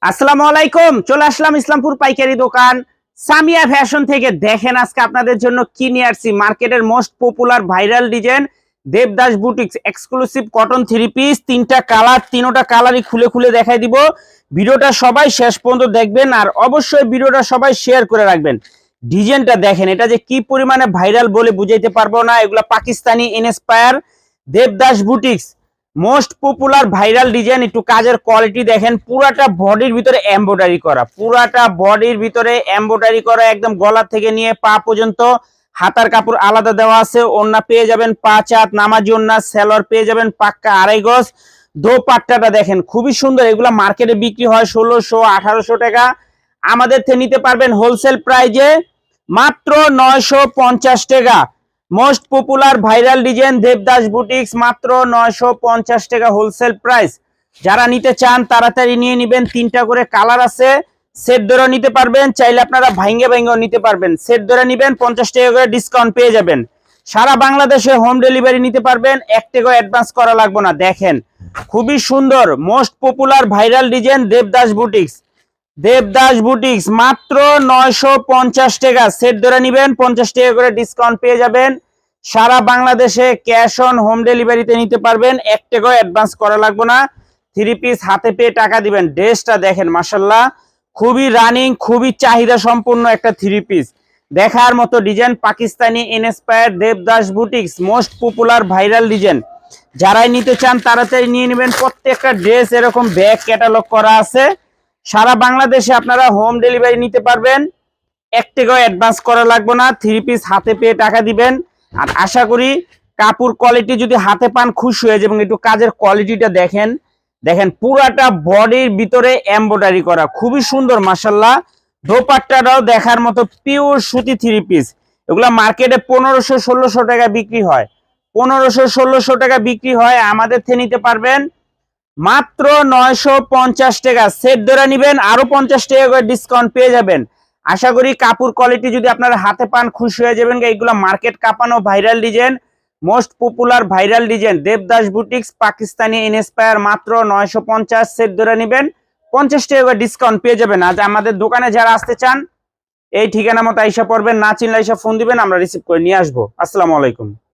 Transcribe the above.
আসসালামু আলাইকুম। চলে আসলাম ইসলামপুর পাইকারি দোকান সামিয়া ফ্যাশন থেকে। দেখেন আজকে আপনাদের জন্য কি নিয়ে আসছি। মার্কেটের most popular viral design Devdas boutiques exclusive cotton three piece, তিনটা কালার, তিনোটা কালারই খুলে খুলে দেখাই দিব। ভিডিওটা সবাই শেষ পর্যন্ত দেখবেন আর অবশ্যই ভিডিওটা সবাই শেয়ার করে রাখবেন। ডিজাইনটা দেখেন, এটা যে কি পরিমাণে ভাইরাল বলে বুঝাইতে পারবো না। এগুলা Pakistani inspire Devdas boutiques most popular viral design. একটু কাজের কোয়ালিটি দেখেন, পুরাটা বডির ভিতরে এমব্রয়ডারি করা, পুরাটা বডির ভিতরে এমব্রয়ডারি করা, একদম গলা থেকে নিয়ে পা পর্যন্ত হাতার কাপড় আলাদা দেওয়া আছে। ওড়না পেয়ে যাবেন 5 হাত নামাজি ওড়না, সেলর পেয়ে যাবেন পাক্কা 2.5 গজ। দোপাট্টাটা দেখেন খুবই সুন্দর। এগুলা মার্কেটে বিক্রি হয় 1600-1800 টাকা, আমাদের থেকে নিতে পারবেন হোলসেল প্রাইজে মাত্র 950 টাকা। Most popular viral design Devdas boutiques মাত্র 950 টাকা হোলসেল প্রাইস। যারা নিতে চান তাড়াতাড়ি নিয়ে নেবেন। তিনটা করে কালার আছে, সেট ধরে নিতে পারবেন, চাইলে আপনারা ভাঙ্গে ভাঙ্গেও নিতে পারবেন। সেট ধরে নিবেন 50 টাকা করে ডিসকাউন্ট পেয়ে যাবেন। সারা বাংলাদেশে হোম ডেলিভারি নিতে পারবেন, 1 টাকা অ্যাডভান্স করা লাগবে না। দেখেন খুবই সুন্দর most popular viral design Devdas boutiques. Devdas boutiques মাত্র 950 টাকা। সেট ধরে নিবেন 50 টাকা করে ডিসকাউন্ট পেয়ে যাবেন। সারা বাংলাদেশে ক্যাশ অন হোম ডেলিভারিতে নিতে পারবেন, 1 টাকাও অ্যাডভান্স করা লাগবে না। থ্রি পিস হাতে পেয়ে টাকা দিবেন। ড্রেসটা দেখেন মাশাআল্লাহ, খুবই রানিং, খুবই চাহিদা সম্পূর্ণ একটা থ্রি পিস। দেখার মতো design, Pakistani inspire Devdas boutiques most popular viral design. যারাই নিতে চান তাড়াতাড়ি নিয়ে নেবেন। প্রত্যেকটা ড্রেস এরকম ব্যাগ ক্যাটালগ করা আছে। সারা বাংলাদেশে আপনারা হোম ডেলিভারি নিতে পারবেন, 1 টাকাও অ্যাডভান্স করা লাগবে না। থ্রি পিস হাতে পেয়ে টাকা দিবেন। আর আশা করি কাপড় কোয়ালিটি যদি হাতে পান খুশি হয়ে যাবেন। একটু কাজের কোয়ালিটিটা দেখেন, দেখেন পুরাটা বডির ভিতরে এমব্রয়ডারি করা, খুবই সুন্দর মাশাআল্লাহ। দোপাট্টাটাও দেখার মতো পিওর সুতি থ্রি পিস। এগুলা মার্কেটে 1500-1600 টাকা বিক্রি হয়, 1500-1600 টাকা বিক্রি হয়, আমাদের থেকে নিতে পারবেন মাত্র 950 টাকা। সেট ধরে নিবেন, আরো 50 টাকা করে ডিসকাউন্ট পেয়ে যাবেন। আশা করি কাপড় কোয়ালিটি যদি আপনারা হাতে পান খুশি হয়ে যাবেন। এইগুলা মার্কেট কাঁপানো viral design, most popular viral design Devdas boutiques Pakistani inspire মাত্র 950। সেট ধরে নিবেন 50 টাকা করে ডিসকাউন্ট পেয়ে যাবেন। আজ আমাদের দোকানে যারা আসতে চান এই ঠিকানা মতো আইসা পড়বেন, না চিনলে আইসা ফোন দিবেন, আমরা রিসিভ করে নিয়ে আসবো। আসসালামু আলাইকুম।